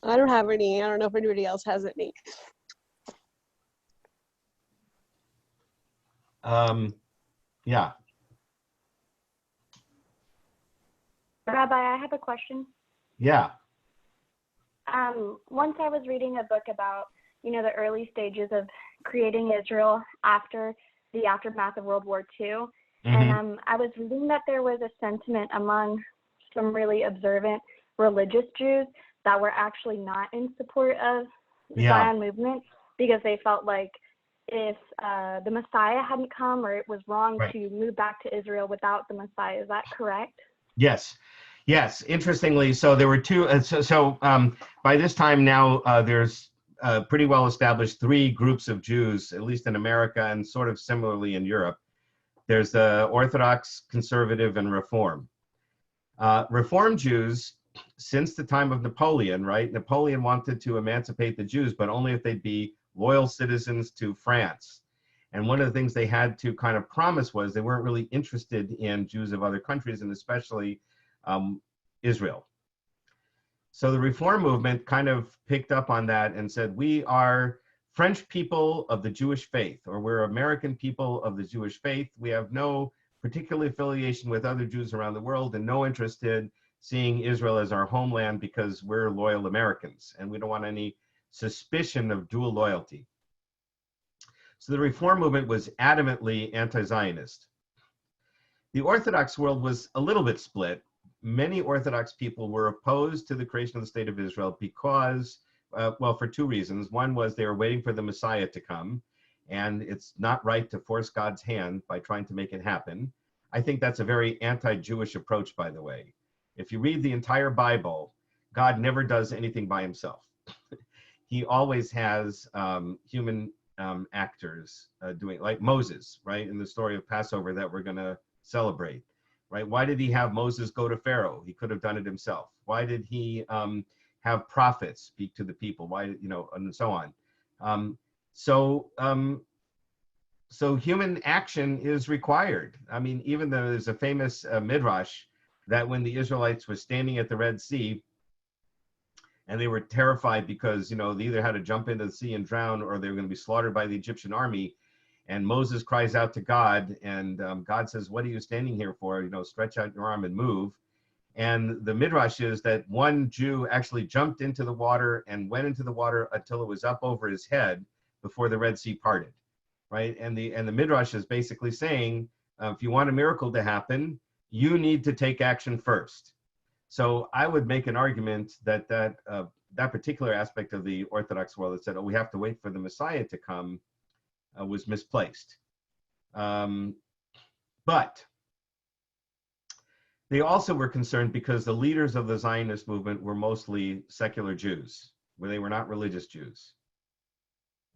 I don't have any. I don't know if anybody else has any. Yeah. Rabbi, I have a question. Yeah. Once I was reading a book about, the early stages of creating Israel after the aftermath of World War II. And I was reading that there was a sentiment among some really observant religious Jews that were actually not in support of the Zion movement, because they felt like if the Messiah hadn't come, or it was wrong to move back to Israel without the Messiah. Is that correct? Yes. Interestingly, so there were two. By this time now, there's pretty well established three groups of Jews, at least in America and sort of similarly in Europe. There's the Orthodox, Conservative, and Reform. Reform Jews, since the time of Napoleon, right? Napoleon wanted to emancipate the Jews, but only if they'd be loyal citizens to France. And one of the things they had to kind of promise was they weren't really interested in Jews of other countries, and especially Israel. So the Reform movement kind of picked up on that and said, we are French people of the Jewish faith, or we're American people of the Jewish faith. We have no particular affiliation with other Jews around the world and no interest in seeing Israel as our homeland because we're loyal Americans and we don't want any suspicion of dual loyalty. So the Reform movement was adamantly anti-Zionist. The Orthodox world was a little bit split. Many Orthodox people were opposed to the creation of the state of Israel because, well, for two reasons. One was they were waiting for the Messiah to come, and it's not right to force God's hand by trying to make it happen. I think that's a very anti-Jewish approach, by the way. If you read the entire Bible, God never does anything by himself. He always has human actors doing, like Moses, right, in the story of Passover that we're going to celebrate. Right? Why did he have Moses go to Pharaoh? He could have done it himself. Why did he have prophets speak to the people? Why, you know, and so on. So human action is required. I mean, even though there's a famous midrash that when the Israelites were standing at the Red Sea and they were terrified because, you know, they either had to jump into the sea and drown or they were going to be slaughtered by the Egyptian army. And Moses cries out to God, and God says, what are you standing here for? You know, stretch out your arm and move. And the midrash is that one Jew actually jumped into the water and went into the water until it was up over his head before the Red Sea parted, right? And the midrash is basically saying, if you want a miracle to happen, you need to take action first. So I would make an argument that that particular aspect of the Orthodox world that said, oh, we have to wait for the Messiah to come, was misplaced. But they also were concerned because the leaders of the Zionist movement were mostly secular Jews, where they were not religious Jews.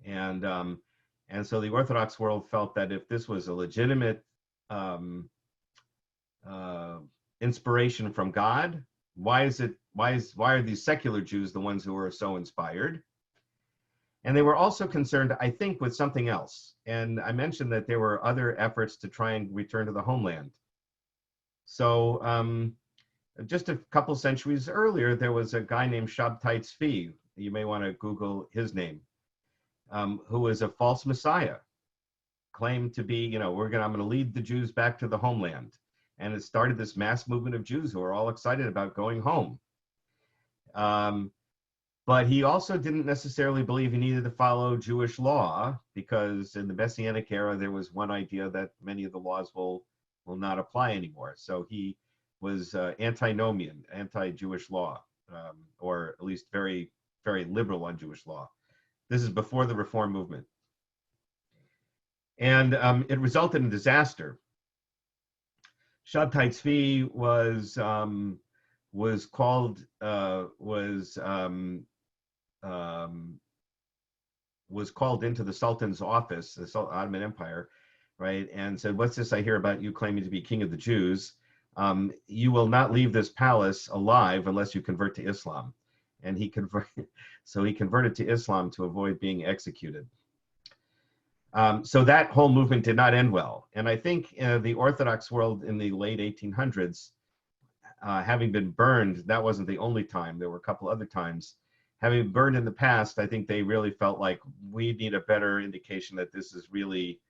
And so the Orthodox world felt that if this was a legitimate inspiration from God, why are these secular Jews the ones who are so inspired? And they were also concerned, I think, with something else. And I mentioned that there were other efforts to try and return to the homeland. So just a couple centuries earlier, there was a guy named Shabtai Tzvi, you may want to Google his name, who was a false messiah, claimed to be, you know, I'm going to lead the Jews back to the homeland. And it started this mass movement of Jews who are all excited about going home. But he also didn't necessarily believe he needed to follow Jewish law, because in the Messianic era, there was one idea that many of the laws will not apply anymore. So he was antinomian, anti-Jewish law, or at least very, very liberal on Jewish law. This is before the Reform movement. And it resulted in disaster. Shabtai Tzvi was called into the Sultan's office, the Ottoman Empire, right, and said, what's this I hear about you claiming to be king of the Jews? You will not leave this palace alive unless you convert to Islam. And he converted to Islam to avoid being executed. So that whole movement did not end well. And I think the Orthodox world in the late 1800s, having been burned, that wasn't the only time. There were a couple other times. Having been burned in the past, I think they really felt like we need a better indication that this is really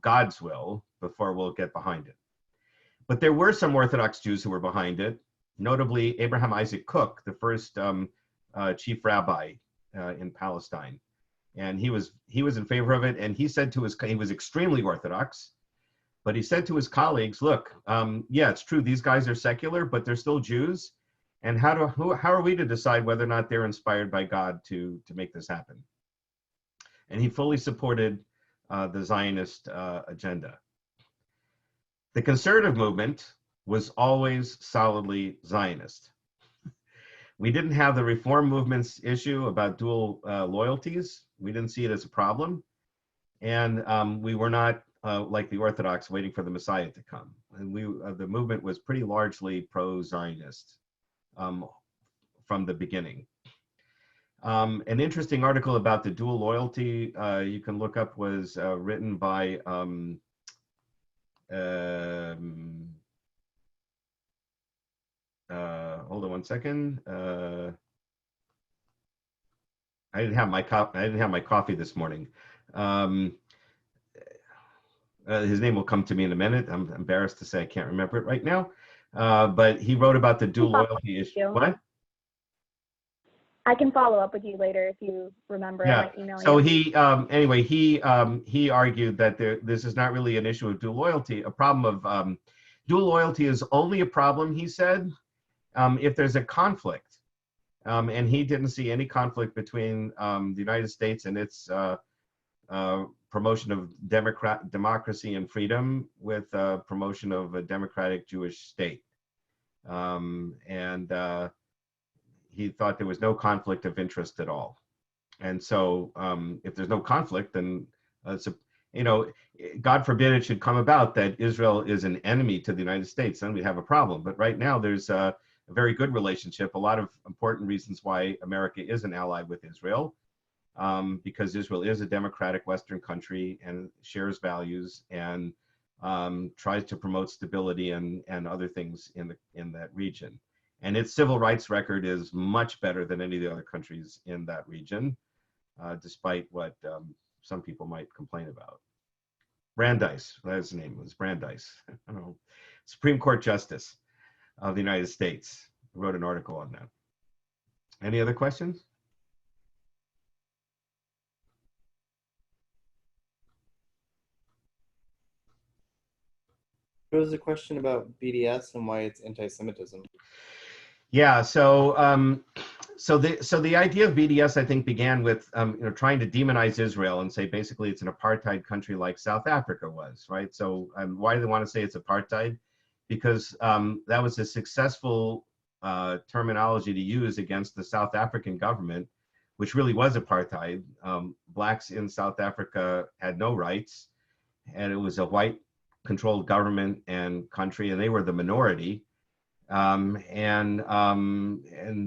God's will before we'll get behind it. But there were some Orthodox Jews who were behind it, notably Abraham Isaac Kook, the first chief rabbi in Palestine. And he was in favor of it, and he said he was extremely Orthodox, but he said to his colleagues, look, yeah, it's true, these guys are secular, but they're still Jews, and how are we to decide whether or not they're inspired by God to make this happen? And he fully supported the Zionist agenda. The conservative movement was always solidly Zionist. We didn't have the reform movement's issue about dual loyalties. We didn't see it as a problem. And we were not like the Orthodox waiting for the Messiah to come. And the movement was pretty largely pro-Zionist from the beginning. An interesting article about the dual loyalty you can look up was written by hold on one second. I didn't have my coffee this morning. His name will come to me in a minute. I'm embarrassed to say I can't remember it right now. But he wrote about the dual loyalty issue. What? I can follow up with you later if you remember. Yeah. Like emailing So you. he anyway he argued that this is not really an issue of dual loyalty. A problem of dual loyalty is only a problem, he said, if there's a conflict. And he didn't see any conflict between the United States and its promotion of democracy and freedom with promotion of a democratic Jewish state. He thought there was no conflict of interest at all. And so if there's no conflict, then, God forbid it should come about that Israel is an enemy to the United States, then we'd have a problem. But right now there's a very good relationship, a lot of important reasons why America is an ally with Israel, because Israel is a democratic Western country and shares values and tries to promote stability and other things in that region. And its civil rights record is much better than any of the other countries in that region, despite what some people might complain about. Brandeis, that's his name, was Brandeis. I don't know, Supreme Court Justice of the United States, wrote an article on that. Any other questions? There was a question about BDS and why it's anti-Semitism. Yeah, so the idea of BDS, I think, began with trying to demonize Israel and say basically it's an apartheid country like South Africa was, right? So why do they want to say it's apartheid? Because that was a successful terminology to use against the South African government, which really was apartheid. Blacks in South Africa had no rights, and it was a white-controlled government and country, and they were the minority. And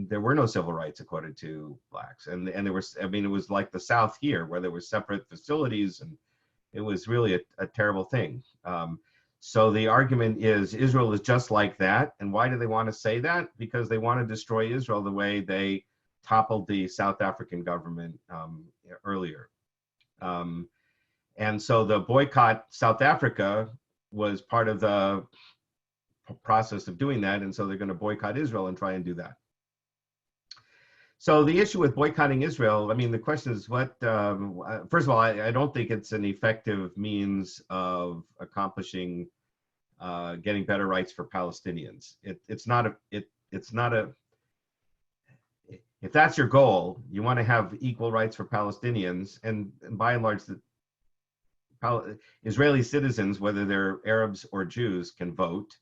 there were no civil rights according to blacks, and there was, it was like the South here, where there were separate facilities, and it was really a terrible thing. So the argument is Israel is just like that. And why do they want to say that? Because they want to destroy Israel the way they toppled the South African government earlier. And so the boycott South Africa was part of the process of doing that. And so they're going to boycott Israel and try and do that. So the issue with boycotting Israel, the question is what, first of all, I don't think it's an effective means of accomplishing getting better rights for Palestinians. It's not a, if that's your goal, you want to have equal rights for Palestinians, and by and large, Israeli citizens, whether they're Arabs or Jews, can vote.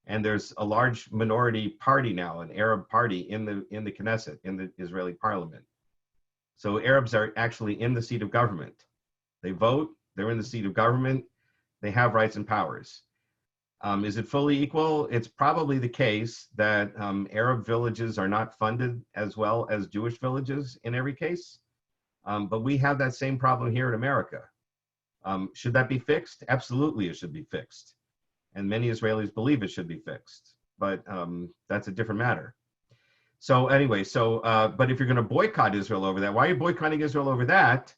And there's a large minority party now, an Arab party in the Knesset, in the Israeli parliament. So Arabs are actually in the seat of government. They vote, they're in the seat of government, they have rights and powers. Is it fully equal? It's probably the case that Arab villages are not funded as well as Jewish villages in every case. But we have that same problem here in America. Should that be fixed? Absolutely, it should be fixed. And many Israelis believe it should be fixed, but that's a different matter. So anyway, but if you're going to boycott Israel over that, why are you boycotting Israel over that?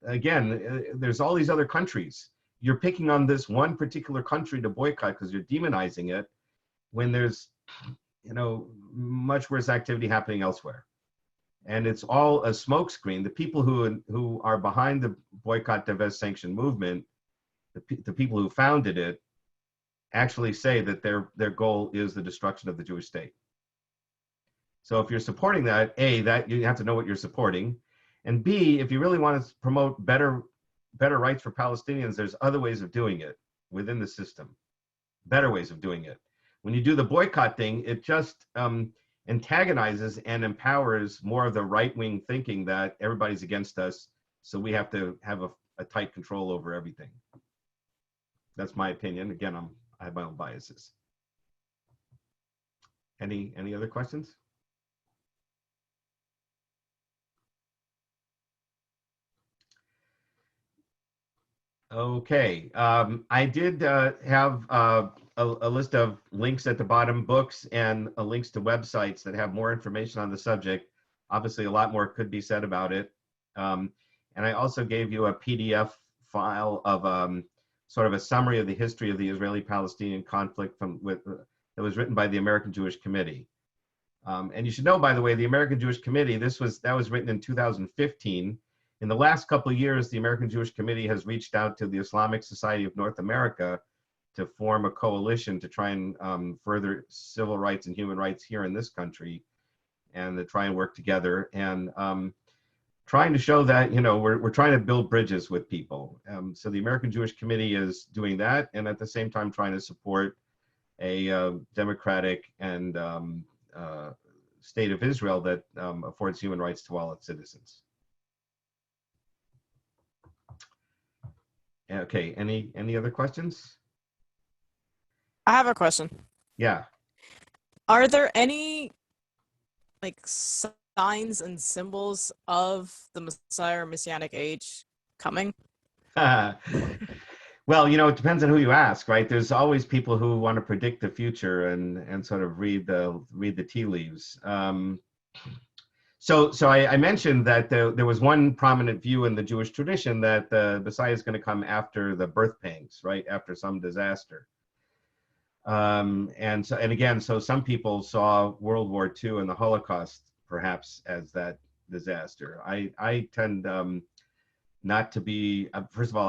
Again, there's all these other countries. You're picking on this one particular country to boycott because you're demonizing it when there's, much worse activity happening elsewhere. And it's all a smokescreen. The people who are behind the boycott, divest, sanction movement, the people who founded it, actually say that their goal is the destruction of the Jewish state. So if you're supporting that, A, that you have to know what you're supporting, and B, if you really want to promote better rights for Palestinians, there's other ways of doing it within the system, better ways of doing it. When you do the boycott thing, it just antagonizes and empowers more of the right-wing thinking that everybody's against us, so we have to have a tight control over everything. That's my opinion. Again, I have my own biases. Any other questions? Okay, I did have a list of links at the bottom, books and links to websites that have more information on the subject. Obviously, a lot more could be said about it. And I also gave you a PDF file of sort of a summary of the history of the Israeli-Palestinian conflict that was written by the American Jewish Committee. And you should know, by the way, the American Jewish Committee, that was written in 2015. In the last couple of years, the American Jewish Committee has reached out to the Islamic Society of North America to form a coalition to try and further civil rights and human rights here in this country, and to try and work together and trying to show that, we're trying to build bridges with people. So the American Jewish Committee is doing that, and at the same time trying to support a democratic and state of Israel that affords human rights to all its citizens. Okay, any other questions? I have a question. Yeah. Are there any signs and symbols of the Messiah or Messianic age coming? Well, it depends on who you ask, right? There's always people who want to predict the future and sort of read the tea leaves. So I mentioned that there was one prominent view in the Jewish tradition that the Messiah is going to come after the birth pangs, right? After some disaster. And again, some people saw World War II and the Holocaust perhaps as that disaster. I tend not to be, first of all,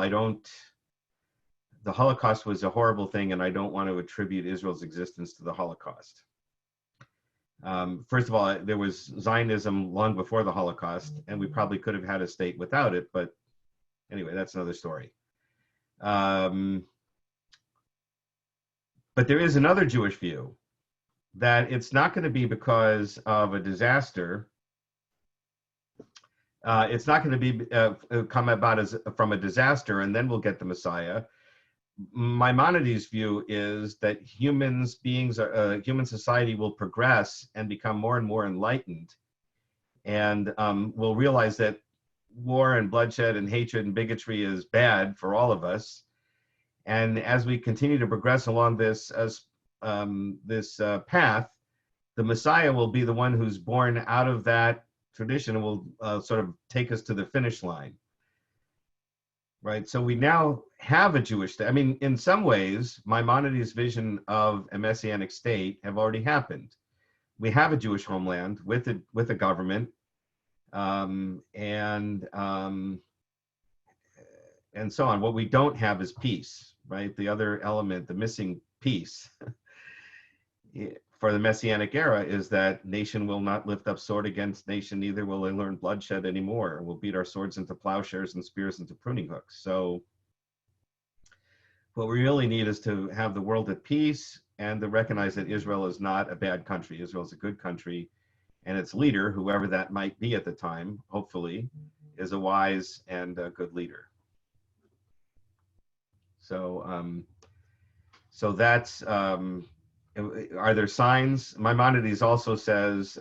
the Holocaust was a horrible thing, and I don't want to attribute Israel's existence to the Holocaust. First of all, there was Zionism long before the Holocaust, and we probably could have had a state without it, but anyway, that's another story. But there is another Jewish view that it's not going to be because of a disaster. It's not going to be come about from a disaster, and then we'll get the Messiah. Maimonides' view is that human society will progress and become more and more enlightened, and we'll realize that war and bloodshed and hatred and bigotry is bad for all of us. And as we continue to progress along this path, the Messiah will be the one who's born out of that tradition and will sort of take us to the finish line. Right, so we now have a Jewish state. I mean, in some ways, Maimonides' vision of a messianic state have already happened. We have a Jewish homeland with a government, and so on. What we don't have is peace, right? The other element, the missing piece for the messianic era is that nation will not lift up sword against nation, neither will they learn bloodshed anymore. We'll beat our swords into plowshares and spears into pruning hooks. So what we really need is to have the world at peace and to recognize that Israel is not a bad country. Israel is a good country, and its leader, whoever that might be at the time, hopefully, is a wise and a good leader. So, so that's, are there signs? Maimonides also says,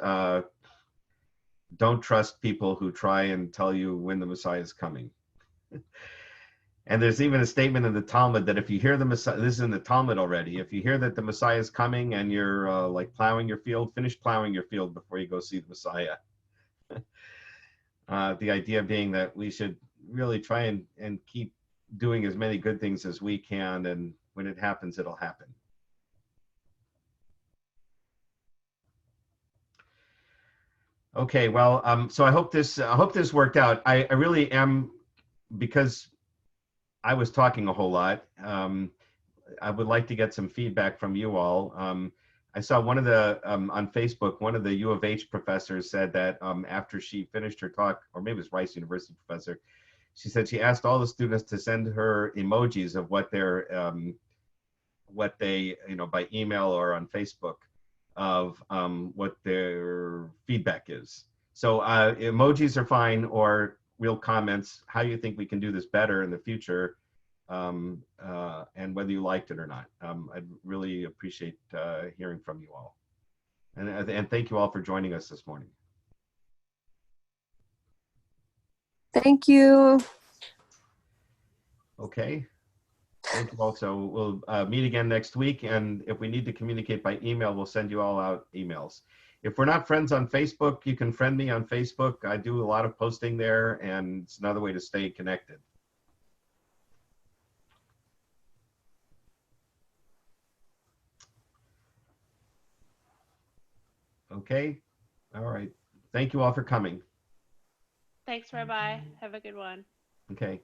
don't trust people who try and tell you when the Messiah is coming. And there's even a statement in the Talmud that if you hear the Messiah, this is in the Talmud already, if you hear that the Messiah is coming and you're like plowing your field, finish plowing your field before you go see the Messiah. The idea being that we should really try and keep doing as many good things as we can, and when it happens, it'll happen. Okay, well, so I hope this worked out. I really am, because I was talking a whole lot. I would like to get some feedback from you all. I saw one of the on Facebook, one of the U of H professors said that after she finished her talk, or maybe it was Rice University professor, she said she asked all the students to send her emojis of what they by email or on Facebook. of what their feedback is. So emojis are fine, or real comments, how you think we can do this better in the future, and whether you liked it or not. I'd really appreciate hearing from you all. And thank you all for joining us this morning. Thank you. Okay. Thank you all. So we'll meet again next week. And if we need to communicate by email, we'll send you all out emails. If we're not friends on Facebook, you can friend me on Facebook. I do a lot of posting there, and it's another way to stay connected. Okay. All right. Thank you all for coming. Thanks, Rabbi. Have a good one. Okay.